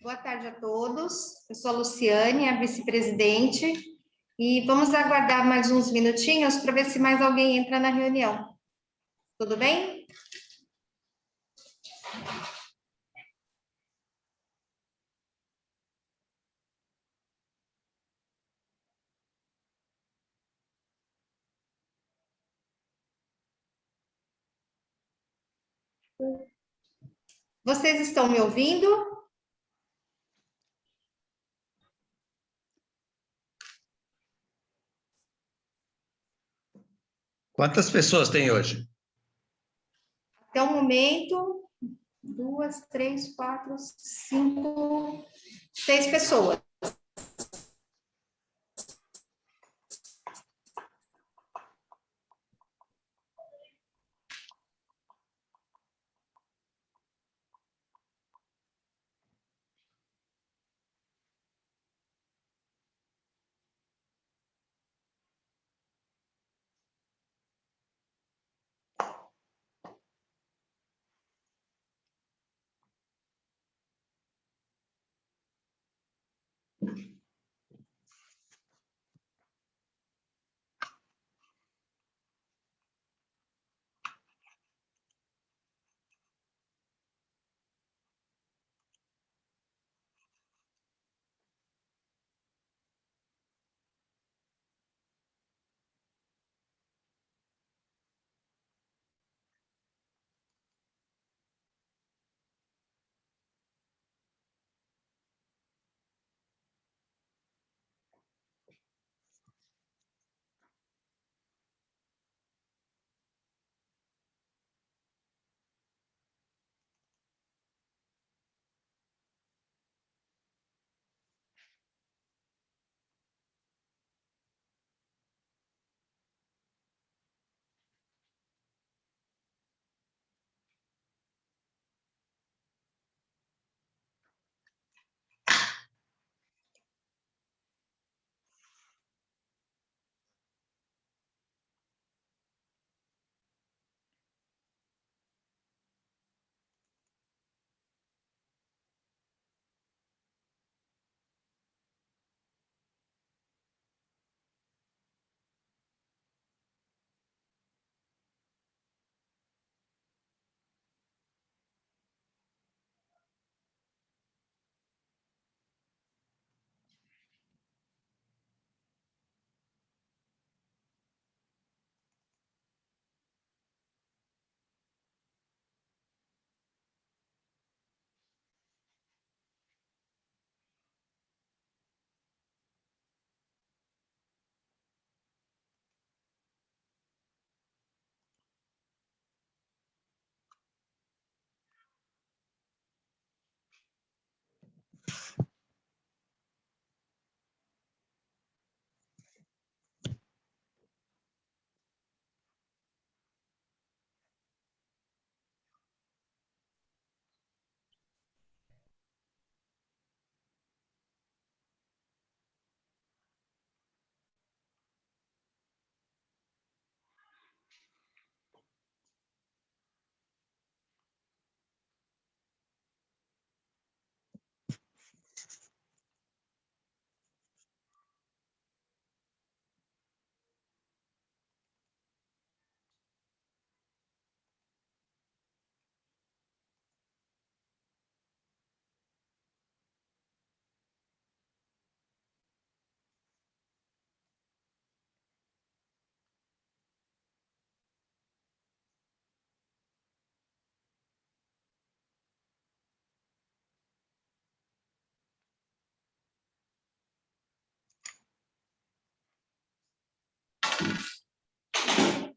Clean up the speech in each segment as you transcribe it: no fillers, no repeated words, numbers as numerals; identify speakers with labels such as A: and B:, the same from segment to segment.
A: Boa tarde a todos. Eu sou a Luciane, a vice-presidente, e vamos aguardar mais uns minutinhos para ver se mais alguém entra na reunião. Tudo bem? Vocês estão me ouvindo?
B: Quantas pessoas tem hoje?
A: Até o momento, 2, 3, 4, 5, 6 pessoas.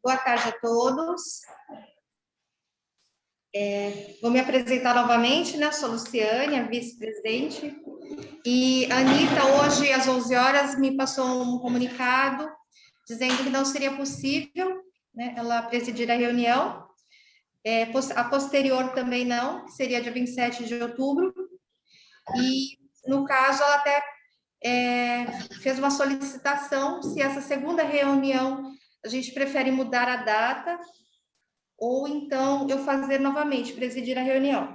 A: Boa tarde a todos. Vou me apresentar novamente, né? Sou Luciane, a vice-presidente. E a Anitta, hoje, às 11 horas, me passou um comunicado dizendo que não seria possível, né, ela presidir a reunião. A posterior também não, que seria dia 27 de outubro. E, no caso, ela até fez uma solicitação se essa segunda reunião a gente prefere mudar a data ou então eu fazer novamente, presidir a reunião.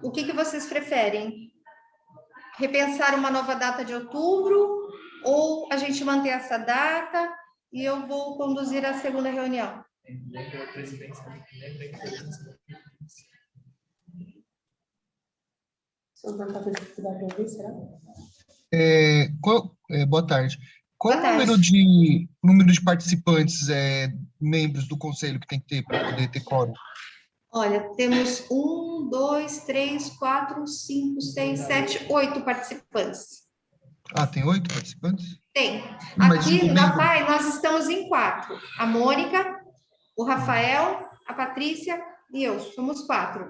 A: O que vocês preferem? Repensar uma nova data de outubro ou a gente manter essa data e eu vou conduzir a segunda reunião?
C: Boa tarde. Qual
A: Boa
C: o número de participantes, membros do conselho que tem que ter para poder ter quórum?
A: Olha, temos 1, 2, 3, 4, 5, 6, 7, 8 participantes.
C: Ah, tem 8 participantes?
A: Tem.
C: Mas
A: Aqui
C: digo
A: na
C: membro.
A: PAI nós estamos em 4. A Mônica, o Rafael, a Patrícia e eu. Somos 4.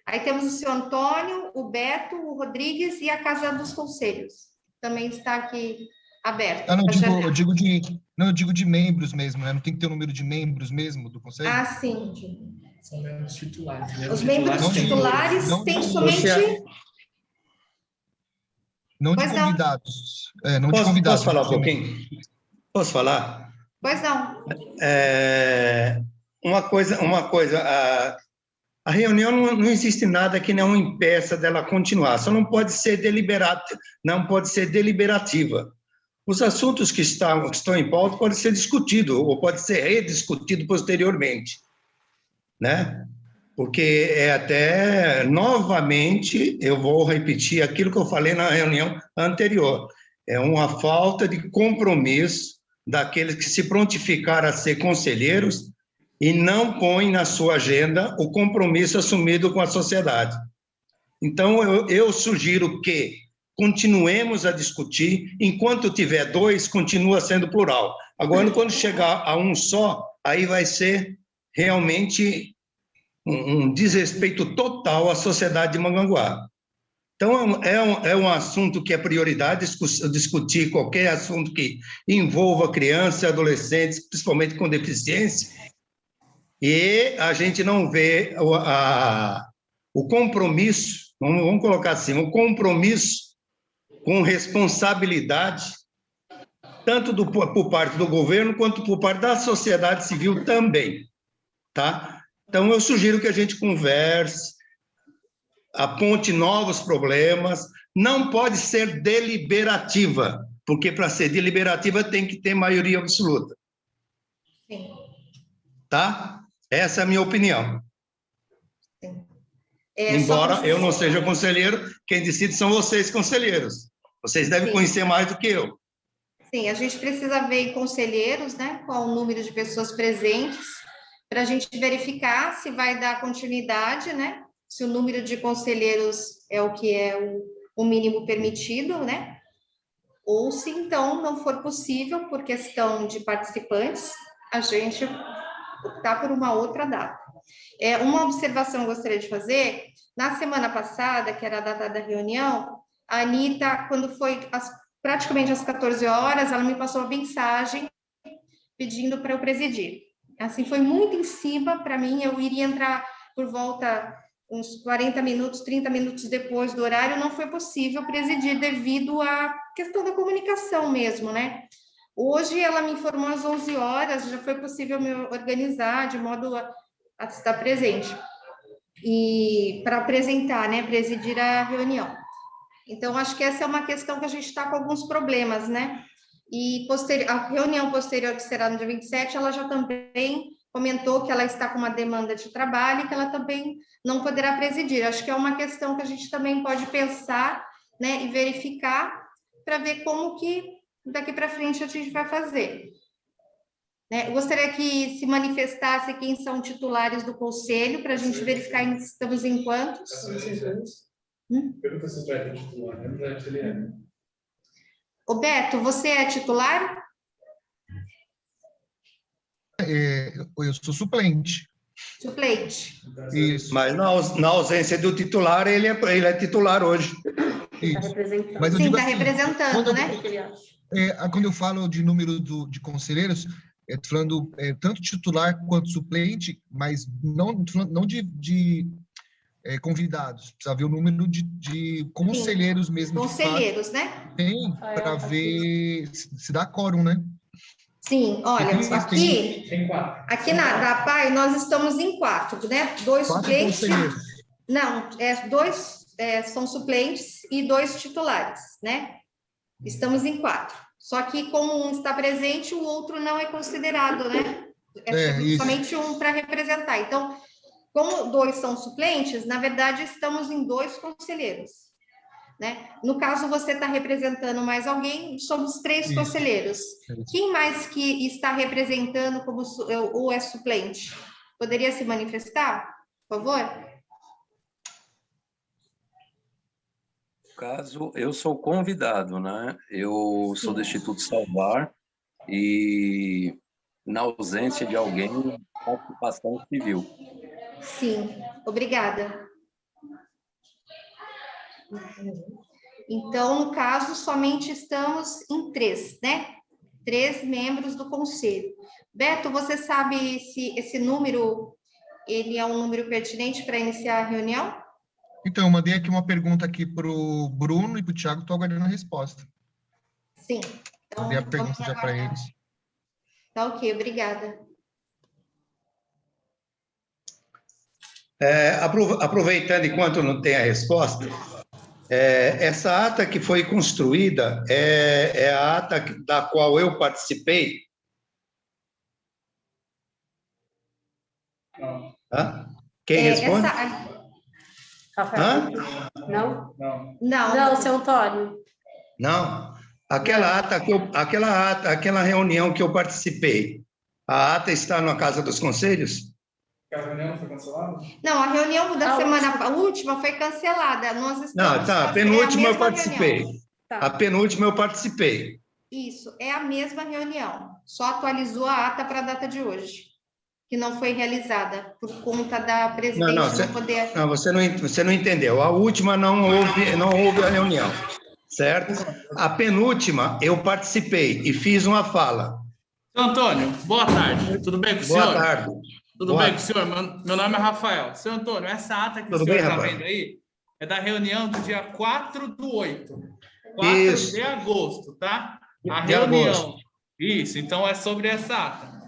A: Aí temos o seu Antônio, o Beto, o Rodrigues e a Casa dos Conselhos. Também está aqui aberto.
C: Ah, não, eu digo de membros mesmo, né? Não tem que ter o número de membros mesmo do conselho?
A: Ah, sim.
D: São membros titulares, né?
A: Os membros titulares têm somente...
C: Não de convidados. Não de convidados.
B: Posso falar um pouquinho? Posso falar?
A: Pois não.
B: Uma coisa, a reunião não existe nada que não impeça dela continuar, só não pode ser deliberativa. Os assuntos que estão em pauta podem ser discutidos ou pode ser rediscutido posteriormente, né? Porque novamente, eu vou repetir aquilo que eu falei na reunião anterior, é uma falta de compromisso daqueles que se prontificaram a ser conselheiros e não põem na sua agenda o compromisso assumido com a sociedade. Então, eu sugiro que continuemos a discutir, enquanto tiver 2, continua sendo plural. Agora, quando chegar a um só, aí vai ser realmente um desrespeito total à sociedade de Mongaguá. Então, é um assunto que é prioridade, discutir qualquer assunto que envolva crianças e adolescentes, principalmente com deficiência, e a gente não vê o compromisso, vamos colocar assim, o compromisso com responsabilidade, tanto por parte do governo, quanto por parte da sociedade civil também, tá? Então, eu sugiro que a gente converse, aponte novos problemas, não pode ser deliberativa, porque para ser deliberativa tem que ter maioria absoluta.
A: Sim.
B: Tá? Essa é a minha opinião.
A: Sim.
B: Embora eu não seja conselheiro, quem decide são vocês, conselheiros. Vocês devem conhecer mais do que eu.
A: Sim, a gente precisa ver conselheiros, né? Qual o número de pessoas presentes, para a gente verificar se vai dar continuidade, né? Se o número de conselheiros é o que é o mínimo permitido, né? Ou se, então, não for possível, por questão de participantes, a gente optar por uma outra data. Uma observação que eu gostaria de fazer, na semana passada, que era a data da reunião, a Anita, quando foi praticamente às 14 horas, ela me passou uma mensagem pedindo para eu presidir. Assim, foi muito em cima para mim, eu iria entrar por volta uns 40 minutos, 30 minutos depois do horário, não foi possível presidir devido à questão da comunicação mesmo, né? Hoje ela me informou às 11 horas, já foi possível me organizar de modo a estar presente e para apresentar, né, presidir a reunião. Então, acho que essa é uma questão que a gente está com alguns problemas, né? E a reunião posterior, que será no dia 27, ela já também comentou que ela está com uma demanda de trabalho e que ela também não poderá presidir. Acho que é uma questão que a gente também pode pensar, né, e verificar para ver como que daqui para frente a gente vai fazer. Né? Eu gostaria que se manifestasse quem são titulares do conselho, para a gente verificar se estamos em quantos.
D: Pergunta se vai ter titular, né? Se ele é.
A: Ô Beto, você é titular?
C: Eu sou suplente.
A: Suplente.
C: Isso.
B: Mas na ausência do titular, ele é titular hoje.
C: Isso. Mas eu
A: Sim,
C: digo
A: está
C: assim,
A: representando, né?
C: Quando eu falo de número de conselheiros, estou falando tanto titular quanto suplente, mas não de convidados. Precisa ver o número de conselheiros. Sim. Mesmo.
A: Conselheiros, né?
C: Tem, para ver se dá quórum, né?
A: Sim, olha,
D: Tem 4.
A: aqui na APAI nós estamos em 4, né? 2
C: 4
A: suplentes.
C: conselheiros.
A: Não, 2 são suplentes e 2 titulares, né? Estamos em 4. Só que como um está presente, o outro não é considerado, né?
C: Isso.
A: Somente um para representar. Então, como 2 são suplentes, na verdade, estamos em 2 conselheiros, né? No caso, você está representando mais alguém, somos 3
C: Isso.
A: conselheiros.
C: Isso.
A: Quem mais que está representando como ou é suplente? Poderia se manifestar, por favor?
E: Caso eu sou convidado, né? Eu sou do Instituto Salvar e, na ausência de alguém, participação civil.
A: Sim, obrigada. Então, no caso, somente estamos em 3, né? 3 membros do conselho. Beto, você sabe se esse número, ele é um número pertinente para iniciar a reunião?
C: Então, eu mandei aqui uma pergunta aqui para o Bruno e para o Thiago, estou aguardando a resposta.
A: Sim. Então,
C: Mandei a pergunta já para eles.
A: Tá ok, obrigada.
B: Aproveitando enquanto não tem a resposta, essa ata que foi construída é a ata da qual eu participei?
D: Não.
B: Hã? Quem responde?
F: Rafael?
B: Hã?
F: Não?
A: Não,
F: Não, seu Antônio.
B: Não. Aquela reunião que eu participei, a ata está na Casa dos Conselhos?
D: A reunião foi cancelada?
A: não, a reunião da semana última foi cancelada. Nós estamos.
B: Não, tá. A
A: é
B: penúltima eu
A: mesma
B: participei.
A: reunião. Tá.
B: A penúltima eu participei.
A: Isso, é a mesma reunião. Só atualizou a ata para a data de hoje, que não foi realizada por conta da presidente não poder.
B: Não, você não entendeu. A última não houve a reunião, certo? A penúltima eu participei e fiz uma fala.
G: Seu Antônio, boa tarde. Tudo bem com o senhor?
B: Boa tarde.
G: Tudo bem com o senhor? Meu nome é Rafael. Seu Antônio, essa ata que o senhor está vendo aí é da reunião do dia 4/8. 4 de agosto, tá? A reunião. Isso, então é sobre essa ata.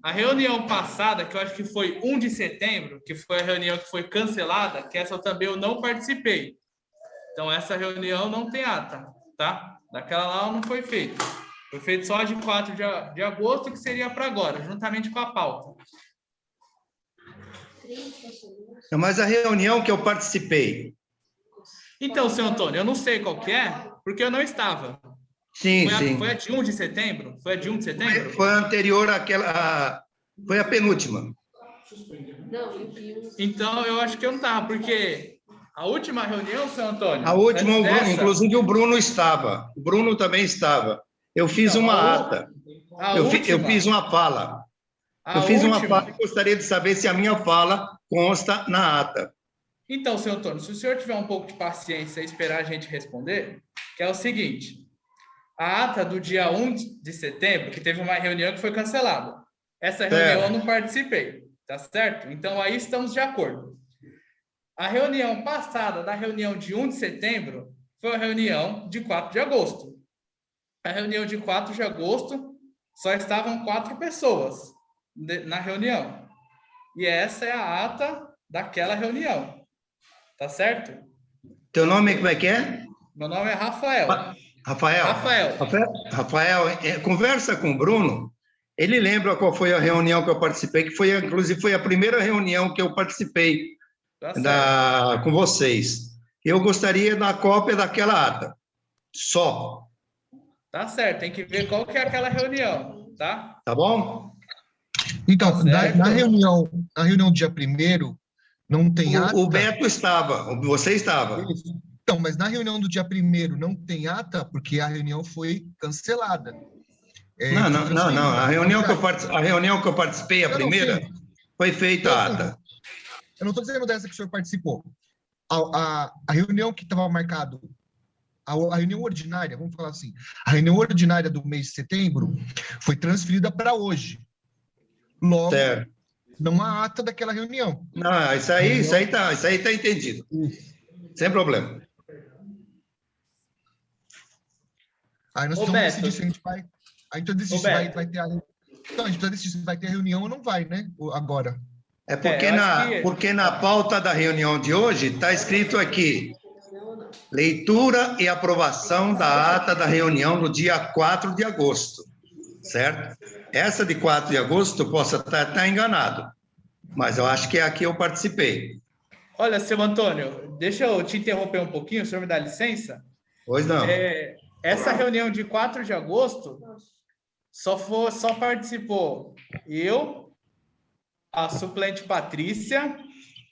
G: A reunião passada, que eu acho que foi 1 de setembro, que foi a reunião que foi cancelada, que essa também eu não participei. Então, essa reunião não tem ata, tá? Daquela lá não foi feita. Foi feito só de 4 de agosto, que seria para agora, juntamente com a pauta.
B: Mas a reunião que eu participei.
G: Então, seu Antônio, eu não sei qual que é, porque eu não estava.
B: Sim.
G: Foi a de 1 de setembro? Foi a de 1 de setembro?
B: Foi anterior àquela. Foi a penúltima.
F: Não, meu Deus.
G: Então, eu acho que eu não estava, porque a última reunião, seu Antônio...
B: A última, inclusive o Bruno estava. O Bruno também estava. Eu fiz uma ata. Eu fiz uma fala. Eu fiz uma fala e gostaria de saber se a minha fala consta na ata.
G: Então, seu Antônio, se o senhor tiver um pouco de paciência e esperar a gente responder, que é o seguinte, a ata do dia 1 de setembro, que teve uma reunião que foi cancelada. Essa reunião eu não participei, tá certo? Então, aí estamos de acordo. A reunião passada, da reunião de 1 de setembro, foi a reunião de 4 de agosto. A reunião de 4 de agosto, só estavam 4 pessoas na reunião. E essa é a ata daquela reunião. Tá certo?
B: Teu nome como é que é?
G: Meu nome é Rafael.
B: Rafael, conversa com o Bruno. Ele lembra qual foi a reunião que eu participei, que foi, inclusive, foi a primeira reunião que eu participei com vocês. Eu gostaria da cópia daquela ata. Só.
G: Tá certo, tem que ver qual que é aquela reunião, tá?
B: Tá bom?
C: Então, na reunião do dia 1º, não tem ata?
B: O Beto estava, você estava.
C: Então, mas na reunião do dia 1º não tem ata, porque a reunião foi cancelada.
B: Não. A reunião que eu participei, a primeira, foi feita a ata.
C: Eu não estou dizendo dessa que o senhor participou. A reunião que estava marcado, a reunião ordinária, vamos falar assim, a reunião ordinária do mês de setembro foi transferida para hoje. Logo, não há ata daquela reunião.
B: Não, isso aí tá entendido. Sem problema.
C: Aí nós precisamos decidir se a gente vai... A gente precisa decidir se vai ter a... Então, a gente precisa decidir se vai ter reunião ou não vai, né? Agora.
B: É porque, porque na pauta da reunião de hoje está escrito aqui: leitura e aprovação da ata da reunião no dia 4 de agosto, certo? Essa de 4 de agosto eu posso estar enganado, mas eu acho que é aqui eu participei.
G: Olha, seu Antônio, deixa eu te interromper um pouquinho, o senhor me dá licença?
B: Pois não.
G: Essa reunião de 4 de agosto só participou eu, a suplente Patrícia,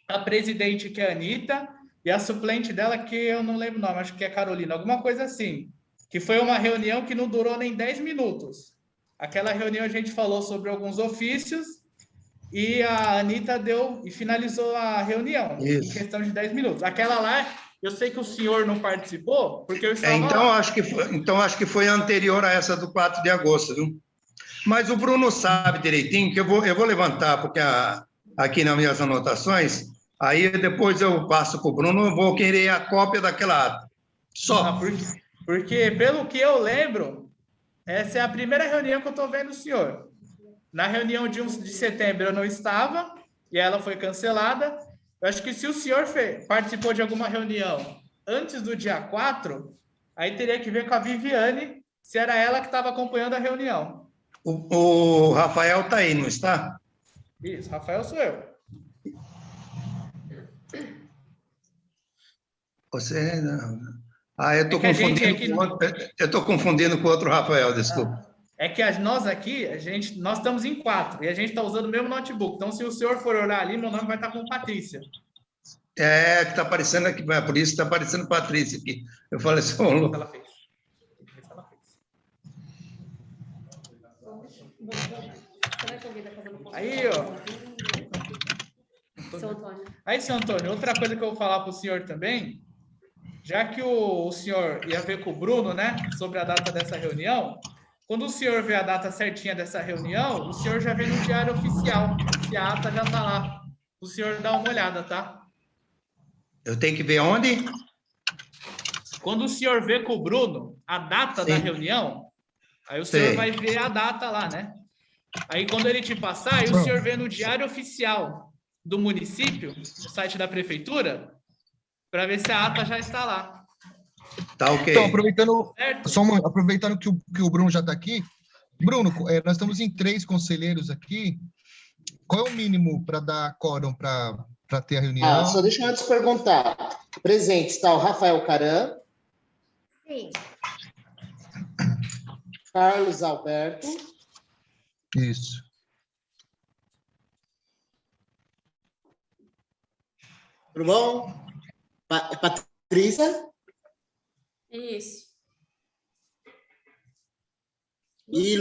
G: a presidente, que é a Anitta, e a suplente dela, que eu não lembro o nome, acho que é Carolina, alguma coisa assim. Que foi uma reunião que não durou nem 10 minutos. Aquela reunião a gente falou sobre alguns ofícios e a Anitta deu e finalizou a reunião em questão de 10 minutos. Aquela lá, eu sei que o senhor não participou, porque eu estava
B: então, acho que foi anterior a essa do 4 de agosto, viu? Mas o Bruno sabe direitinho, que eu vou levantar, porque aqui nas minhas anotações, aí depois eu passo para o Bruno, eu vou querer a cópia daquela ata. Só.
G: Porque, pelo que eu lembro, essa é a primeira reunião que eu estou vendo o senhor. Na reunião de 1 de setembro eu não estava, e ela foi cancelada. Eu acho que se o senhor participou de alguma reunião antes do dia 4, aí teria que ver com a Viviane, se era ela que estava acompanhando a reunião.
B: O Rafael está aí, não está?
G: Isso, Rafael sou eu.
B: Você não. Eu estou confundindo com outro Rafael, desculpa.
G: É que nós aqui, nós estamos em 4 e a gente está usando o mesmo notebook. Então, se o senhor for olhar ali, meu nome vai estar com Patrícia.
B: Que está aparecendo aqui, por isso está aparecendo Patrícia aqui. Eu falei assim,
G: ela fez. Aí, ó. Aí, seu Antônio, outra coisa que eu vou falar para o senhor também, já que o senhor ia ver com o Bruno, né, sobre a data dessa reunião, quando o senhor vê a data certinha dessa reunião, o senhor já vê no diário oficial, se a ata já está lá. O senhor dá uma olhada, tá?
B: Eu tenho que ver onde?
G: Quando o senhor vê com o Bruno a data da reunião, aí o senhor vai ver a data lá, né? Aí, quando ele te passar, aí o senhor vê no diário oficial do município, no site da prefeitura, para ver se a ata já está lá.
B: Tá ok.
C: Então, aproveitando que o Bruno já está aqui, Bruno, nós estamos em 3 conselheiros aqui. Qual é o mínimo para dar quórum para ter a reunião?
H: Só deixa eu antes perguntar. Presente está o Rafael Caram.
A: Sim.
H: Carlos Alberto.
C: Isso.
H: Tudo bom? Patrícia.
F: Isso.
H: E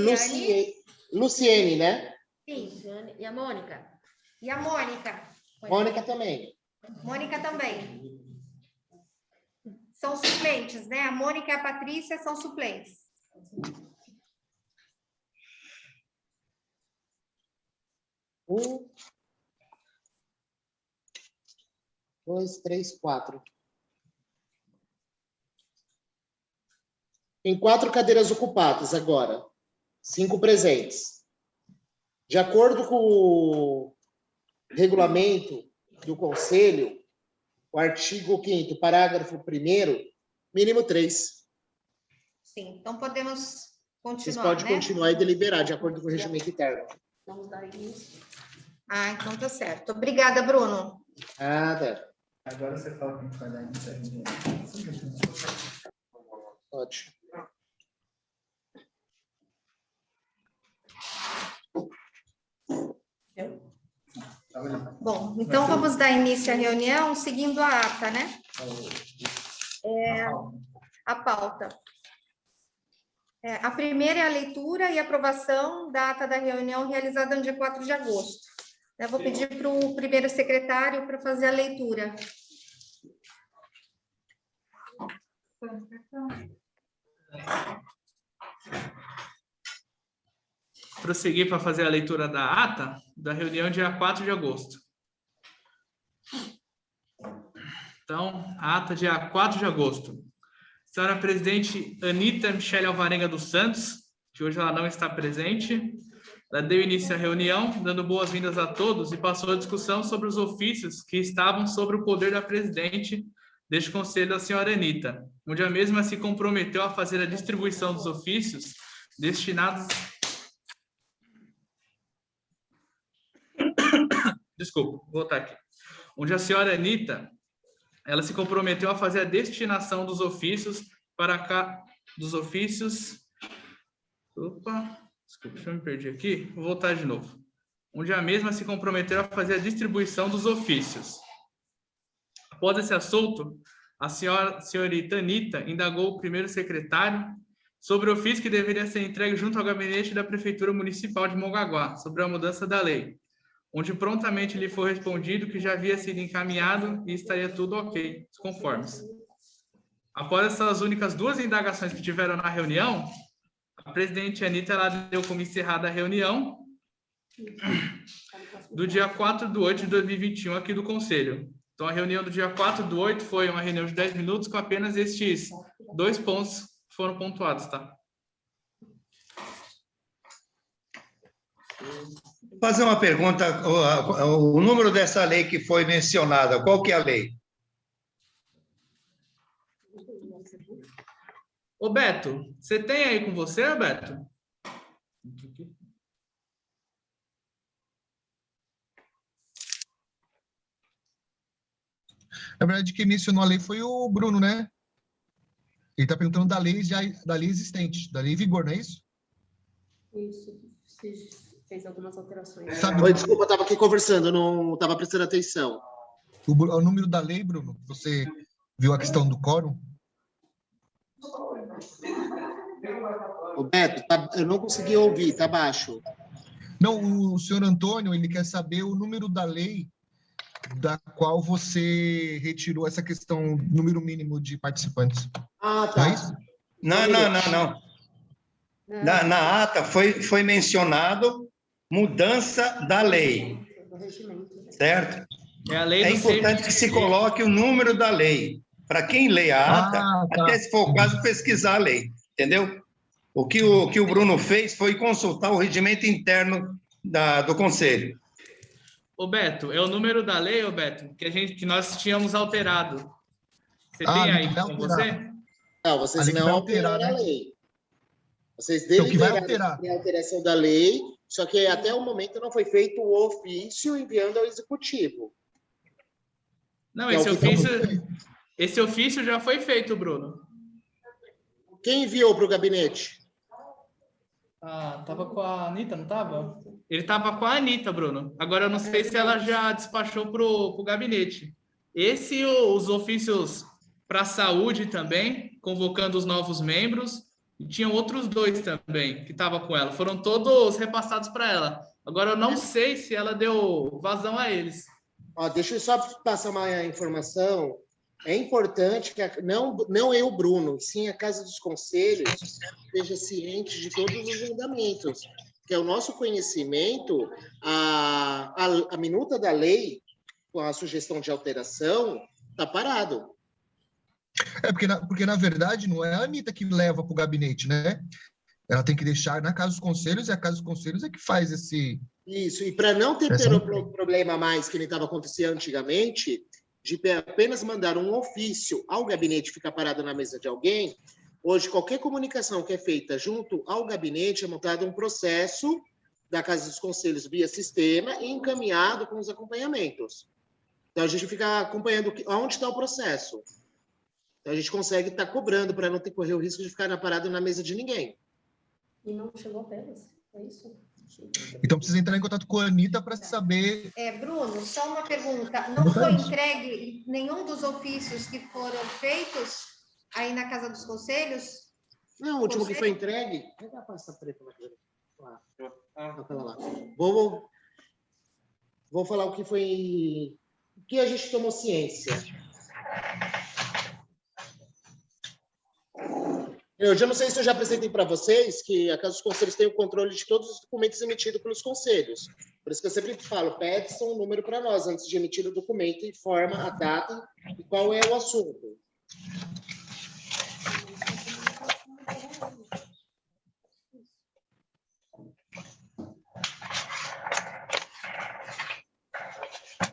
H: Luciene, né?
A: Sim.
F: E a Mônica?
A: E a Mônica?
H: Mônica também.
A: Mônica também. São suplentes, né? A Mônica e a Patrícia são suplentes.
H: 1, 2, 3, 4. Tem 4 cadeiras ocupadas agora. 5 presentes. De acordo com o regulamento do Conselho, o artigo 5º, parágrafo 1º, mínimo 3.
A: Sim, então podemos continuar,
H: Vocês podem continuar e deliberar, de acordo com o regimento interno.
F: Vamos dar início.
A: Então tá certo. Obrigada, Bruno.
H: Nada.
D: Agora você fala quem vai dar início.
H: Ótimo.
A: Bom, então vamos dar início à reunião seguindo a ata, né? A pauta. A primeira é a leitura e aprovação da ata da reunião realizada no dia 4 de agosto. Eu vou pedir para o primeiro secretário para fazer a leitura.
G: Prosseguir para fazer a leitura da ata da reunião dia 4 de agosto. Então, a ata dia 4 de agosto. Senhora presidente Anitta Michele Alvarenga dos Santos, que hoje ela não está presente. Ela deu início à reunião, dando boas-vindas a todos e passou a discussão sobre os ofícios que estavam sobre o poder da presidente deste conselho, a senhora Anita, onde a mesma se comprometeu a fazer a distribuição dos ofícios destinados... Desculpa, vou voltar aqui. Onde a senhora Anita, ela se comprometeu a fazer a destinação dos ofícios para cá, dos ofícios... Opa, desculpa, eu me perdi aqui. Vou voltar de novo. Onde a mesma se comprometeu a fazer a distribuição dos ofícios. Após esse assunto, a senhorita Anita indagou o primeiro secretário sobre o ofício que deveria ser entregue junto ao gabinete da Prefeitura Municipal de Mongaguá, sobre a mudança da lei, onde prontamente lhe foi respondido que já havia sido encaminhado e estaria tudo ok, conformes. Após essas únicas 2 indagações que tiveram na reunião, a presidente Anita ela deu como encerrada a reunião do dia 4/8 de 2021 aqui do Conselho. Então, a reunião do dia 4/8 foi uma reunião de 10 minutos com apenas estes 2 pontos que foram pontuados, tá?
B: Vou fazer uma pergunta, o número dessa lei que foi mencionada, qual que é a lei?
G: Ô, Beto, você tem aí com você, Beto?
C: Na verdade, quem mencionou a lei foi o Bruno, né? Ele está perguntando da lei existente, da lei em vigor, não é isso?
F: Isso. Você fez algumas alterações.
C: Sabe,
H: Oi, desculpa, eu estava aqui conversando, não estava prestando atenção.
C: o número da lei, Bruno? Você viu a questão do quórum?
H: O Beto, eu não consegui ouvir, tá baixo.
C: Não, o senhor Antônio, ele quer saber o número da lei da qual você retirou essa questão, número mínimo de participantes.
H: Ah,
C: Não
H: tá.
C: é isso?
B: Não. Na ata foi mencionado mudança da lei, certo?
G: É a lei
B: É
G: do
B: importante que se coloque o número da lei. Para quem lê a ata,
C: tá.
B: até se for o caso, pesquisar a lei, entendeu? O que o Bruno fez foi consultar o regimento interno do Conselho.
G: Ô, Beto, é o número da lei, ô, Beto, que nós tínhamos alterado. Você tem
C: ali
G: aí
C: que vai
G: com
C: alterar.
G: você?
H: Não, vocês
C: Ali que
H: não
C: vai alterar,
H: alteraram a
C: né?
H: lei. Vocês
C: Então, que vai
H: deliberaram
C: alterar.
H: a alteração da lei, só que até o momento não foi feito o ofício enviando ao executivo.
G: Não,
H: Que é o
G: esse ofício já foi feito, Bruno.
H: Quem enviou para o gabinete?
G: Ah, tava com a Anitta, não tava? Ele tava com a Anitta, Bruno. Agora eu não sei se ela já despachou pro gabinete. Esse e os ofícios para a saúde também, convocando os novos membros. E tinham outros 2 também que estavam com ela. Foram todos repassados para ela. Agora eu não sei se ela deu vazão a eles.
H: Ó, deixa eu só passar uma informação. É importante que não eu, Bruno, sim a Casa dos Conselhos esteja ciente de todos os andamentos, que é o nosso conhecimento, a minuta da lei, com a sugestão de alteração, está parado.
C: Porque, na verdade, não é a Anitta que leva para o gabinete, né? Ela tem que deixar na Casa dos Conselhos, e a Casa dos Conselhos é que faz esse...
H: Isso, e para não ter problema mais que ele estava acontecendo antigamente, de apenas mandar um ofício ao gabinete ficar parado na mesa de alguém, hoje qualquer comunicação que é feita junto ao gabinete é montado um processo da Casa dos Conselhos via sistema e encaminhado com os acompanhamentos. Então a gente fica acompanhando onde está o processo. Então a gente consegue estar cobrando para não ter correr o risco de ficar parado na mesa de ninguém.
F: E não chegou até eles, é isso?
C: Então precisa entrar em contato com a Anitta para saber...
A: Bruno, só uma pergunta. Não foi entregue nenhum dos ofícios que foram feitos aí na Casa dos Conselhos?
H: Não, o último que foi entregue... Pega a pasta preta lá. Lá. Vou falar o que foi... O que a gente tomou ciência. Eu já não sei se eu já apresentei para vocês que a Casa dos Conselhos tem o controle de todos os documentos emitidos pelos conselhos. Por isso que eu sempre falo, peça um número para nós antes de emitir o documento, informa a data e qual é o assunto.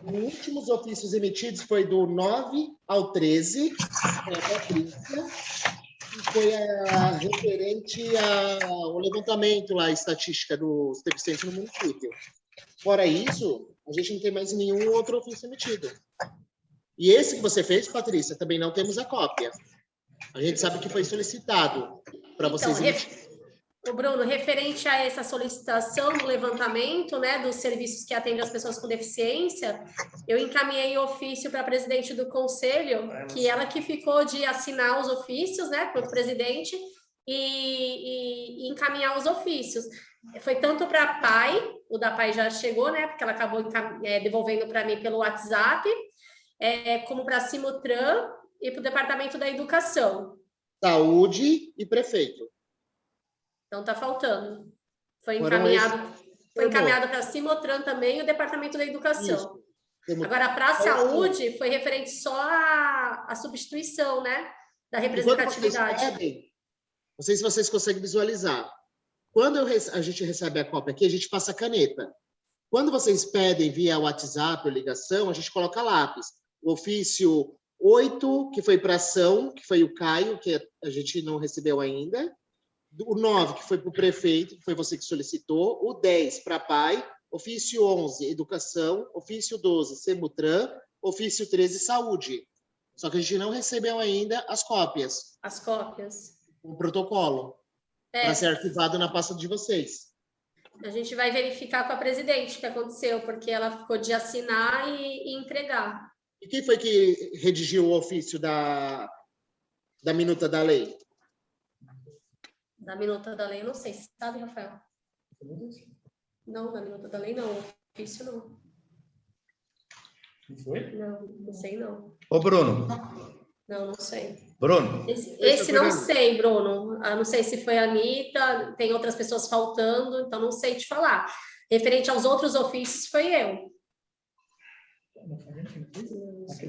H: Os últimos ofícios emitidos foi do 9 ao 13, da Patrícia, que foi referente ao levantamento lá, estatística dos deficientes no município. Fora isso, a gente não tem mais nenhum outro ofício emitido. E esse que você fez, Patrícia, também não temos a cópia. A gente sabe que foi solicitado para vocês emitirem.
F: Bruno, referente a essa solicitação do levantamento, né, dos serviços que atendem as pessoas com deficiência, eu encaminhei o ofício para a presidente do conselho, que ela que ficou de assinar os ofícios, né, para o presidente, e encaminhar os ofícios. Foi tanto para a PAI, o da PAI já chegou, né, porque ela acabou devolvendo para mim pelo WhatsApp, como para a Simutran e para o Departamento da Educação.
H: Saúde e prefeito.
F: Então, está faltando. Foi encaminhado para a Simotran também e o Departamento da Educação. Agora, para a saúde, foi referente só à substituição, né? Da representatividade.
H: Não sei se vocês conseguem visualizar. Quando a gente recebe a cópia aqui, a gente passa a caneta. Quando vocês pedem via WhatsApp ou ligação, a gente coloca lápis. O ofício 8, que foi para ação, que foi o Caio, que a gente não recebeu ainda. O 9, que foi para o prefeito, que foi você que solicitou. O 10, para PAI. Ofício 11, Educação. Ofício 12, Semutran. Ofício 13, Saúde. Só que a gente não recebeu ainda as cópias.
F: As cópias.
H: O protocolo. Para ser arquivado na pasta de vocês.
F: A gente vai verificar com a presidente o que aconteceu, porque ela ficou de assinar e entregar.
H: E quem foi que redigiu o ofício da minuta da lei?
F: Da minuta da lei, eu não sei. Você sabe, Rafael? Não, da minuta da lei não. Ofício não.
D: Não foi?
F: Não sei não.
B: Ô, Bruno.
F: Não sei.
B: Bruno.
F: Esse não sei, Bruno. Não sei se foi a Anitta, tem outras pessoas faltando, então não sei te falar. Referente aos outros ofícios, foi eu.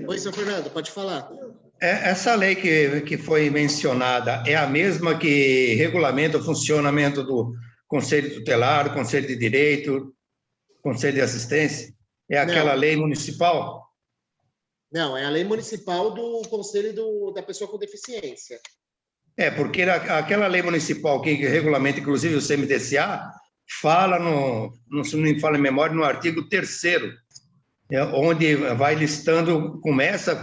H: Oi, seu Fernando, pode falar.
B: Essa lei que foi mencionada é a mesma que regulamenta o funcionamento do Conselho Tutelar, Conselho de Direito, Conselho de Assistência? É aquela lei municipal?
H: Não, é a lei municipal do Conselho da Pessoa com Deficiência.
B: Porque aquela lei municipal que regulamenta, inclusive, o CMDCA, fala, se não me falo em memória, no artigo 3º, onde vai listando, começa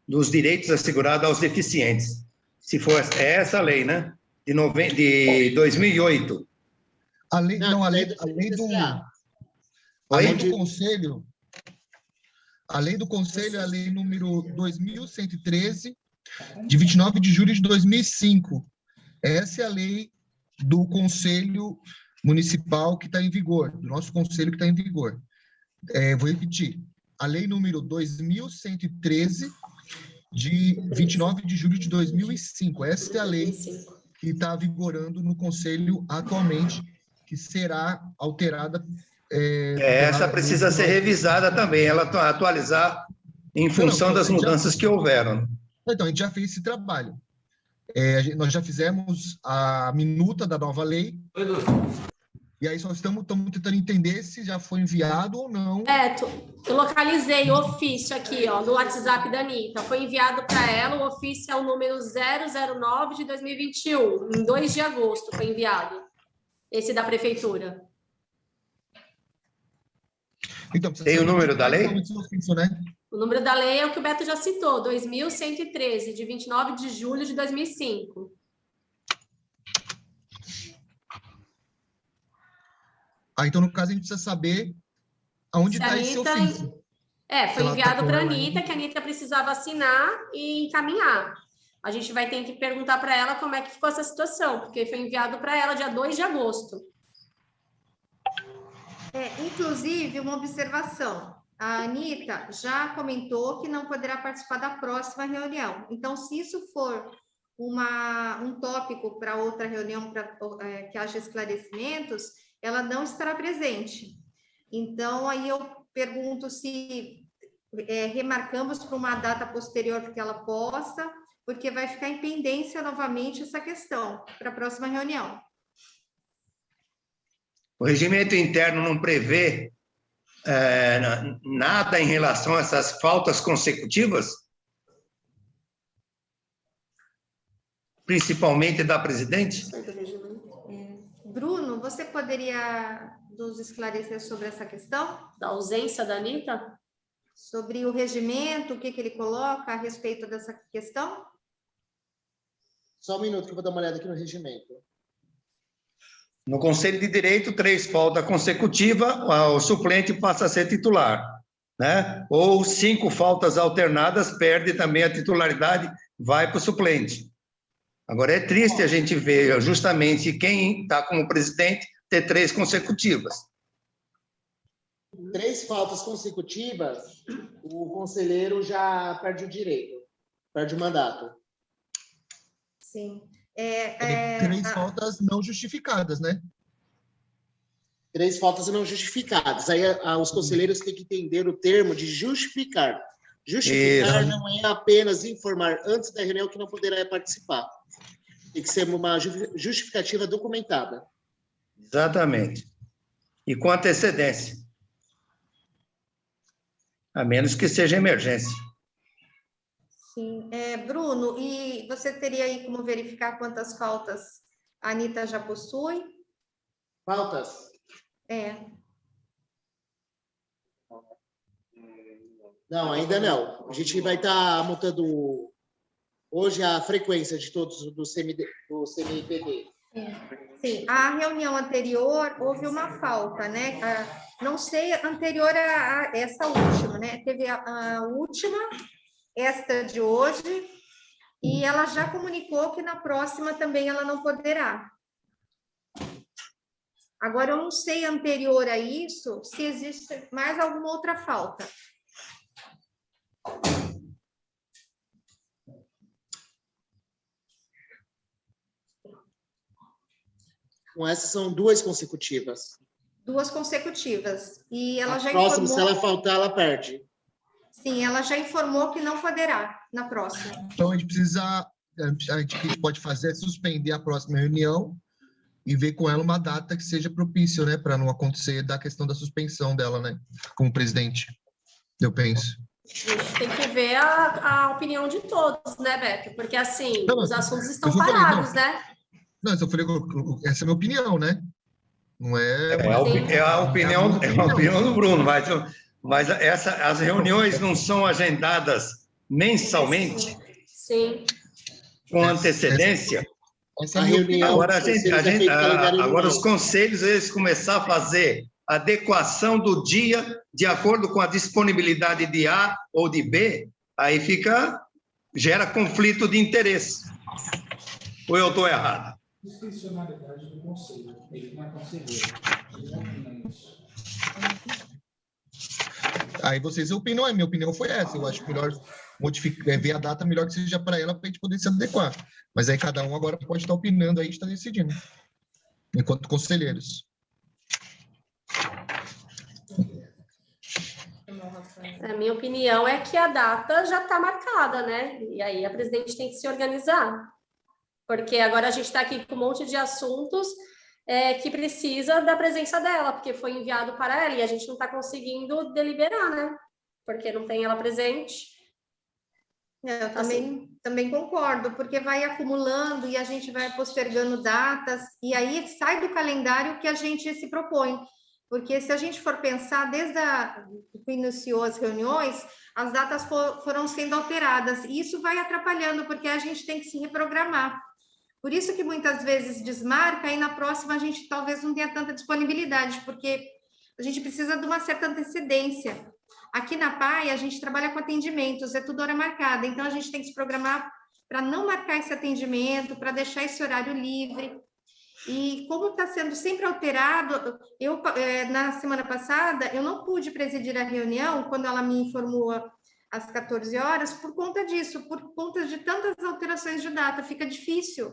B: dos direitos assegurados aos deficientes. Se for essa lei, né? De 2008.
C: Além do Conselho... Além do Conselho, a lei número 2113, de 29 de julho de 2005. Essa é a lei do Conselho Municipal que está em vigor, do nosso Conselho que está em vigor. Vou repetir. A lei número 2113, de 29 de julho de 2005. Essa é a lei que está vigorando no Conselho atualmente, que será alterada...
B: essa precisa ser revisada também, ela atualizar em função das mudanças que houveram.
C: Então, a gente já fez esse trabalho. Nós já fizemos a minuta da nova lei. E aí só estamos tentando entender se já foi enviado ou não.
F: Eu localizei o ofício aqui, no WhatsApp da Anitta. Foi enviado para ela, o ofício é o número 009 de 2021. Em 2 de agosto foi enviado. Esse da prefeitura.
C: Então,
B: tem o número da lei?
C: Ofício, né?
F: O número da lei é o que o Beto já citou, 2113, de 29 de julho de 2005.
C: Então, no caso, a gente precisa saber aonde está esse ofício.
F: Foi enviado para a Anitta, que a Anitta precisava assinar e encaminhar. A gente vai ter que perguntar para ela como é que ficou essa situação, porque foi enviado para ela dia 2 de agosto.
A: Inclusive, uma observação. A Anitta já comentou que não poderá participar da próxima reunião. Então, se isso for um tópico para outra reunião, que haja esclarecimentos, ela não estará presente. Então, aí eu pergunto se remarcamos para uma data posterior que ela possa, porque vai ficar em pendência novamente essa questão para a próxima reunião.
B: O regimento interno não prevê nada em relação a essas faltas consecutivas? Principalmente da presidente?
A: Bruno, você poderia nos esclarecer sobre essa questão?
F: Da ausência da Anitta?
A: Sobre o regimento, o que ele coloca a respeito dessa questão?
H: Só um minuto que eu vou dar uma olhada aqui no regimento.
B: No Conselho de Direito, 3 faltas consecutivas, o suplente passa a ser titular, né? Ou 5 faltas alternadas, perde também a titularidade, vai para o suplente. Agora, é triste a gente ver justamente quem está como presidente ter 3 consecutivas.
H: 3 faltas consecutivas, o conselheiro já perde o direito, perde o mandato.
A: Sim.
C: 3 faltas não justificadas, né?
H: 3 faltas não justificadas. Aí os conselheiros têm que entender o termo de justificar. Justificar não é apenas informar antes da reunião que não poderá participar. Tem que ser uma justificativa documentada.
B: Exatamente. E com antecedência. A menos que seja emergência.
A: Sim. Bruno, e você teria aí como verificar quantas faltas a Anitta já possui?
H: Faltas? Não, ainda não. A gente vai estar montando hoje a frequência de todos do CMPD.
A: Sim, a reunião anterior houve uma falta, né? Não sei, anterior a essa última, né? Teve a última, esta de hoje, e ela já comunicou que na próxima também ela não poderá. Agora, eu não sei anterior a isso se existe mais alguma outra falta.
H: Com essas são 2 consecutivas.
A: 2 consecutivas. E ela já
H: próxima,
A: informou...
H: se ela faltar, ela perde.
A: Sim, ela já informou que não poderá na próxima.
C: Então, a gente pode fazer é suspender a próxima reunião e ver com ela uma data que seja propícia, né? Para não acontecer da questão da suspensão dela, né? Como presidente, eu penso.
F: A gente tem que ver a opinião de todos, né, Beto? Porque, assim, os assuntos estão parados, né?
C: Não, eu falei, essa é a minha opinião, né? Não é...
B: É a opinião do Bruno, mas as reuniões não são agendadas mensalmente?
F: Sim.
B: Com antecedência?
C: Essa é a reunião.
B: Agora os conselhos, eles começaram a fazer adequação do dia de acordo com a disponibilidade de A ou de B, aí gera conflito de interesse. Ou eu estou errado?
D: Discricionalidade do conselho. Ele não é conselheiro. Ele não opina isso.
C: Aí vocês opinam, a minha opinião foi essa. Eu acho melhor ver a data melhor que seja para ela, para a gente poder se adequar. Mas aí cada um agora pode estar opinando, aí a gente está decidindo, enquanto conselheiros.
F: A minha opinião é que a data já está marcada, né? E aí a presidente tem que se organizar. Porque agora a gente está aqui com um monte de assuntos que precisa da presença dela, porque foi enviado para ela e a gente não está conseguindo deliberar, né? Porque não tem ela presente.
A: Eu também concordo, porque vai acumulando e a gente vai postergando datas, e aí sai do calendário que a gente se propõe. Porque se a gente for pensar, desde que iniciou as reuniões, as datas foram sendo alteradas, e isso vai atrapalhando, porque a gente tem que se reprogramar. Por isso que muitas vezes desmarca, e na próxima a gente talvez não tenha tanta disponibilidade, porque a gente precisa de uma certa antecedência. Aqui na PAI, a gente trabalha com atendimentos, é tudo hora marcada, então a gente tem que se programar para não marcar esse atendimento, para deixar esse horário livre. E como está sendo sempre alterado, na semana passada, eu não pude presidir a reunião, quando ela me informou às 14 horas, por conta disso, por conta de tantas alterações de data, fica difícil.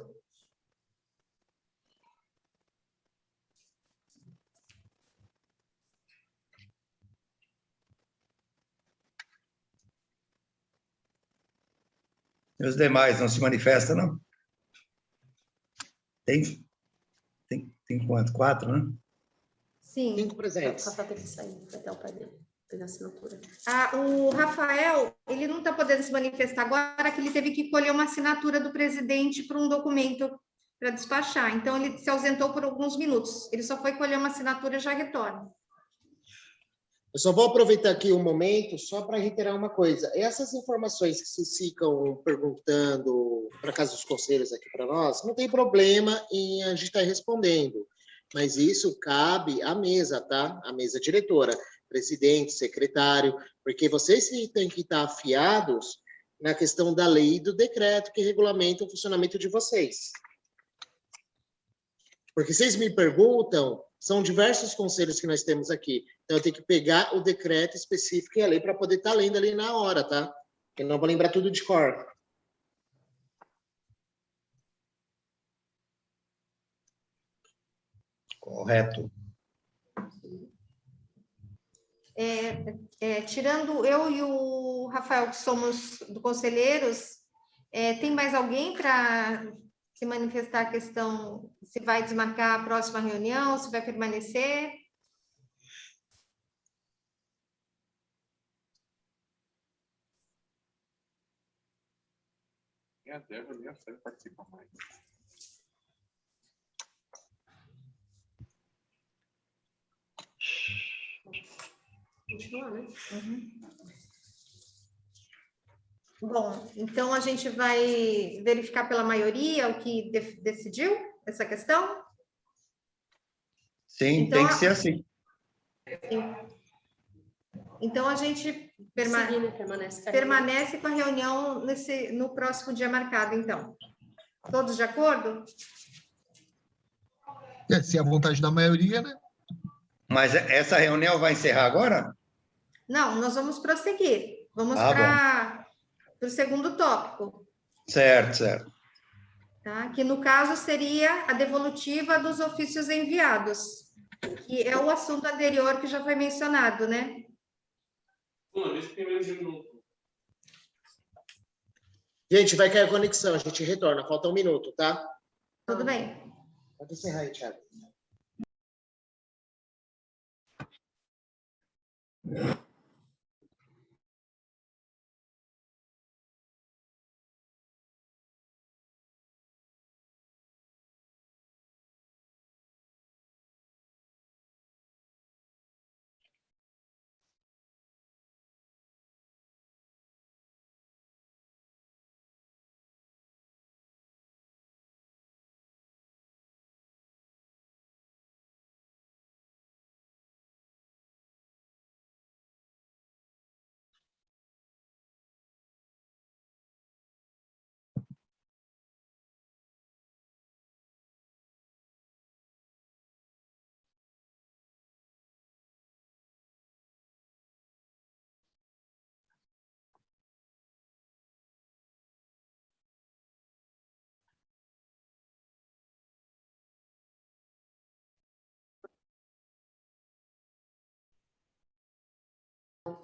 B: E os demais não se manifestam, não? Tem quanto? 4, né?
A: Sim.
H: 5
F: O
H: presentes.
F: Rafael teve que sair, vai até o pai dele, pegar a assinatura.
A: O Rafael, ele não está podendo se manifestar agora, que ele teve que colher uma assinatura do presidente para um documento para despachar. Então, ele se ausentou por alguns minutos. Ele só foi colher uma assinatura e já retorna.
H: Eu só vou aproveitar aqui um momento só para reiterar uma coisa. Essas informações que vocês ficam perguntando para casa dos conselhos aqui para nós, não tem problema em a gente estar respondendo. Mas isso cabe à mesa, tá? À mesa diretora, presidente, secretário, porque vocês têm que estar afiados na questão da lei e do decreto que regulamenta o funcionamento de vocês. Porque vocês me perguntam, são diversos conselhos que nós temos aqui. Então, eu tenho que pegar o decreto específico e a lei para poder estar lendo ali na hora, tá? Eu não vou lembrar tudo de cor.
B: Correto.
A: Tirando eu e o Rafael, que somos do conselheiros, tem mais alguém para se manifestar a questão se vai desmarcar a próxima reunião, se vai permanecer?
E: Participa mais.
F: Continuar, né?
A: Bom, então a gente vai verificar pela maioria o que decidiu essa questão?
B: Sim,
A: Então,
B: tem que ser assim.
A: Então a gente
F: Seguindo,
A: permanece com a reunião no próximo dia marcado, então. Todos de acordo?
C: Se é a vontade da maioria, né?
B: Mas essa reunião vai encerrar agora?
A: Não, nós vamos prosseguir. Vamos
B: Bom.
A: para o segundo tópico,
B: Certo, certo.
A: tá? Que no caso seria a devolutiva dos ofícios enviados, que é o assunto anterior que já foi mencionado, né?
H: Gente, vai cair a conexão, a gente retorna. Falta 1 minuto, tá?
A: Tudo bem.
H: Pode encerrar aí, Thiago.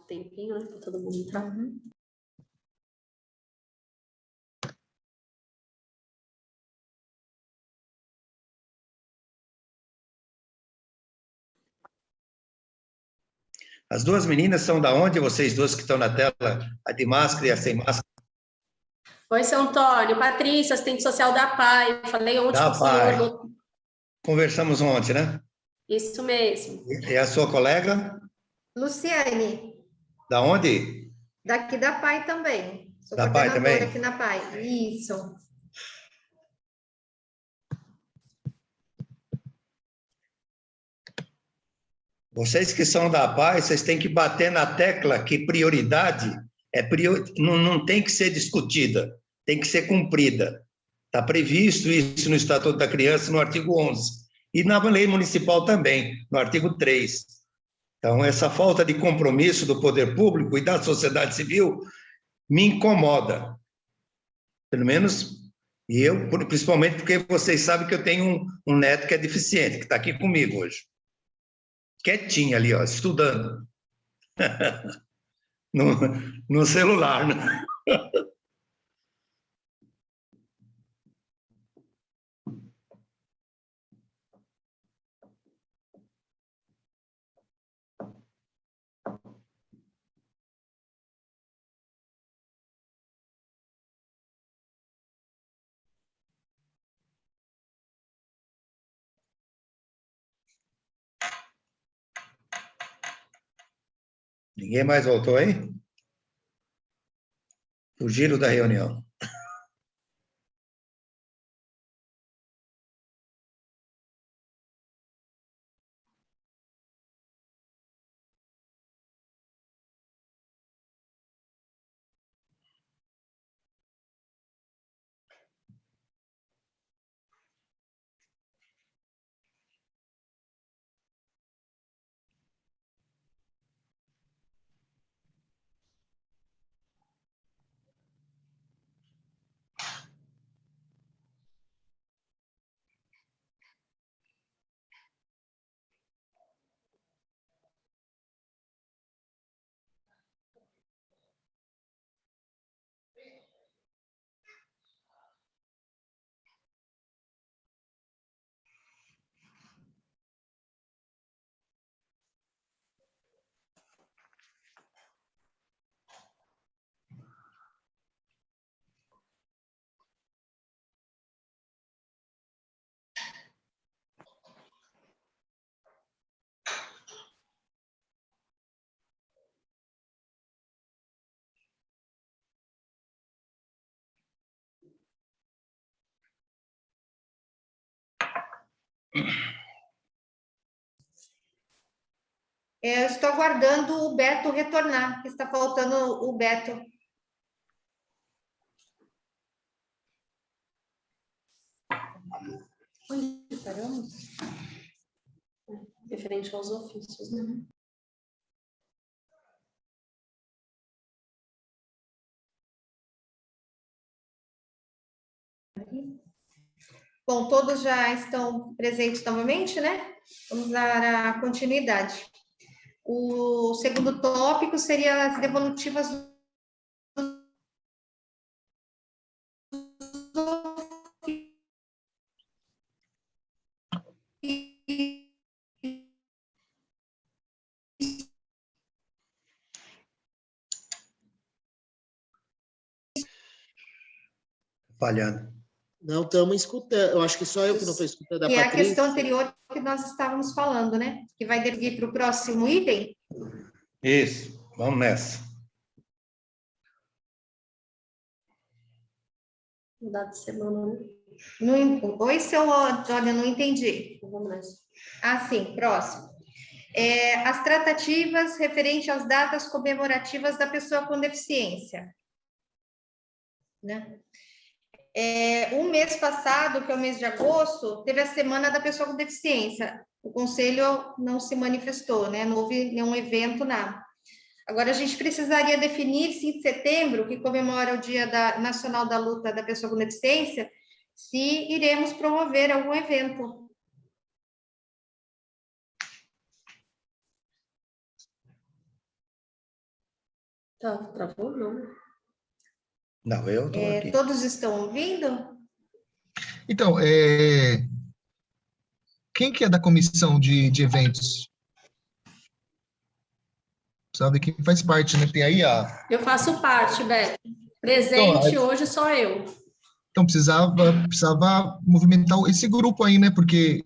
F: Tempinho, né? Para todo mundo entrar.
B: As duas meninas são da onde? Vocês duas que estão na tela, a de máscara e a sem máscara?
F: Oi, seu Antônio. Patrícia, assistente social da PAI. Falei ontem
B: Da
F: com o
B: PAI.
F: senhor.
B: Conversamos ontem, né?
F: Isso mesmo.
B: E a sua colega?
A: Luciane,
B: Da onde?
A: daqui da PAI também. Sou
B: Da PAI
A: coordenadora
B: também?
A: aqui na PAI. Isso.
B: Vocês que são da paz, vocês têm que bater na tecla que prioridade não tem que ser discutida, tem que ser cumprida. Está previsto isso no Estatuto da Criança, no artigo 11, e na lei municipal também, no artigo 3. Então, essa falta de compromisso do poder público e da sociedade civil me incomoda. Pelo menos, e eu, principalmente porque vocês sabem que eu tenho um neto que é deficiente, que está aqui comigo hoje. Quietinho ali, ó, estudando. no celular, né? Ninguém mais voltou aí? Fugiram da reunião.
A: Eu estou aguardando o Beto retornar, que está faltando o Beto.
F: Onde paramos? Referente aos ofícios, né?
A: Bom, todos já estão presentes novamente, né? Vamos dar a continuidade. O segundo tópico seria as devolutivas
B: Falhando.
H: Não estamos escutando. Eu acho que só eu que não estou escutando a
A: que é a
H: Patrícia.
A: questão anterior que nós estávamos falando, né? Que vai seguir para o próximo item.
B: Isso, vamos nessa.
F: Mudar de semana, né?
A: Oi, seu olha, não entendi.
F: Vamos nessa.
A: Ah, sim, próximo. As tratativas referente às datas comemorativas da pessoa com deficiência. Né? O mês passado, que é o mês de agosto, teve a Semana da Pessoa com Deficiência. O Conselho não se manifestou, né? Não houve nenhum evento, nada. Agora, a gente precisaria definir se em setembro, que comemora o Dia Nacional da Luta da Pessoa com Deficiência, se iremos promover algum evento.
F: Tá, travou, não?
B: Não, eu estou aqui.
A: Todos estão ouvindo?
C: Então, quem que é da comissão de eventos? Sabe quem faz parte, né? Tem aí a...
F: Eu faço parte, Beto. Presente hoje só eu.
C: Então, precisava movimentar esse grupo aí, né? Porque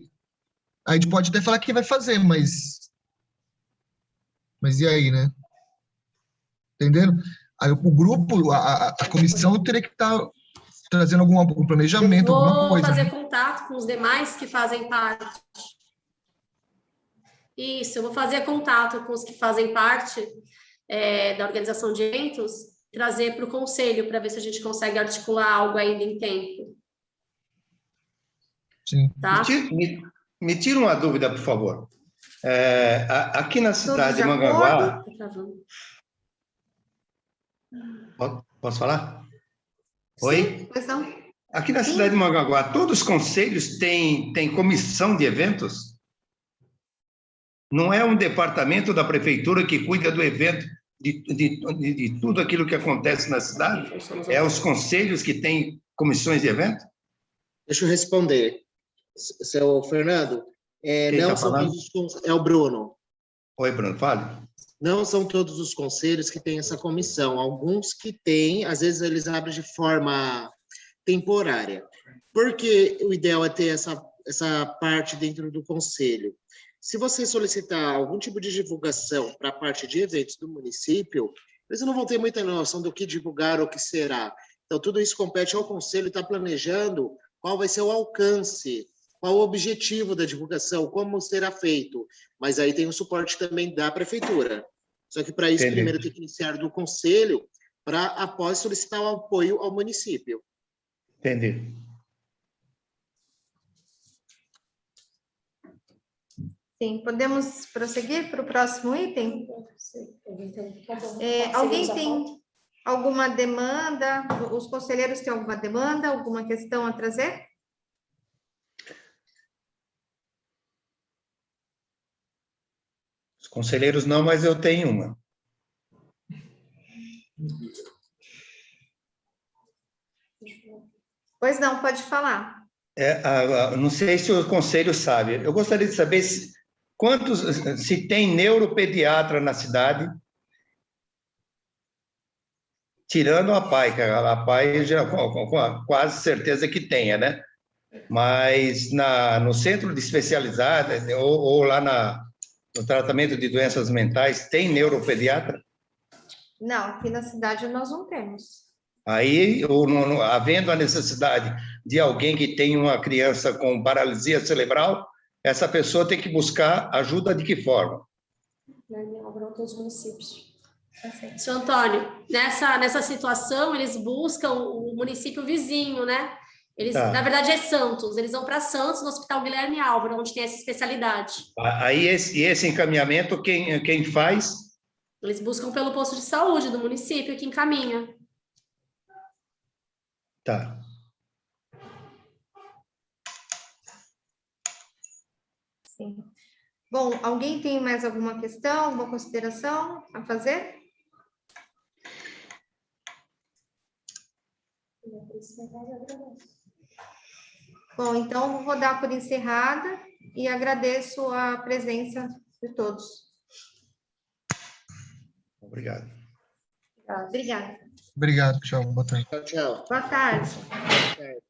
C: a gente pode até falar que vai fazer, mas e aí, né? Entendendo? Aí o grupo, a comissão teria que estar trazendo algum planejamento, alguma coisa.
F: Vou fazer contato com os demais que fazem parte. Isso, eu vou fazer contato com os que fazem parte da organização de eventos, trazer para o conselho, para ver se a gente consegue articular algo ainda em tempo.
C: Sim.
F: Tá?
B: Me tira uma dúvida, por favor. Aqui na cidade de Mongaguá... Posso falar? Oi?
A: Sim, pois não.
B: Aqui na cidade de Mongaguá, todos os conselhos têm comissão de eventos? Não é um departamento da prefeitura que cuida do evento, de tudo aquilo que acontece na cidade? É os conselhos que têm comissões de evento?
H: Deixa eu responder. Seu Fernando, não são todos é o Bruno.
B: Oi, Bruno, fale.
H: Não são todos os conselhos que têm essa comissão. Alguns que têm, às vezes eles abrem de forma temporária. Porque o ideal é ter essa parte dentro do conselho? Se você solicitar algum tipo de divulgação para a parte de eventos do município, eles não vão ter muita noção do que divulgar ou o que será. Então, tudo isso compete ao conselho estar planejando qual vai ser o alcance, qual o objetivo da divulgação, como será feito. Mas aí tem o suporte também da prefeitura. Só que para isso,
B: Entendi.
H: primeiro tem que iniciar do conselho, para após solicitar o apoio ao município.
B: Entendi.
A: Sim, podemos prosseguir para o próximo item? Alguém tem alguma demanda? Os conselheiros têm alguma demanda, alguma questão a trazer?
B: Os conselheiros não, mas eu tenho uma.
A: Pois não, pode falar.
B: Não sei se o conselho sabe. Eu gostaria de saber se tem neuropediatra na cidade, tirando a PAI, que a PAI já com quase certeza que tenha, né? Mas no centro de especialidade ou lá no tratamento de doenças mentais, tem neuropediatra?
A: Não, aqui na cidade nós não temos.
B: Aí, havendo a necessidade de alguém que tem uma criança com paralisia cerebral, essa pessoa tem que buscar ajuda de que forma?
F: Seu Antônio, nessa situação, eles buscam o município vizinho, né? Eles, na verdade, é Santos. Eles vão para Santos, no Hospital Guilherme Álvaro, onde tem essa especialidade.
B: Aí, esse encaminhamento, quem faz?
F: Eles buscam pelo posto de saúde do município, que encaminha.
B: Tá.
A: Sim. Bom, alguém tem mais alguma questão, alguma consideração a fazer? Bom, então vou dar por encerrada e agradeço a presença de todos.
B: Obrigado.
A: Obrigada.
C: Obrigado, tchau. Boa tarde.
H: Tchau, tchau.
A: Boa tarde.
H: Boa tarde.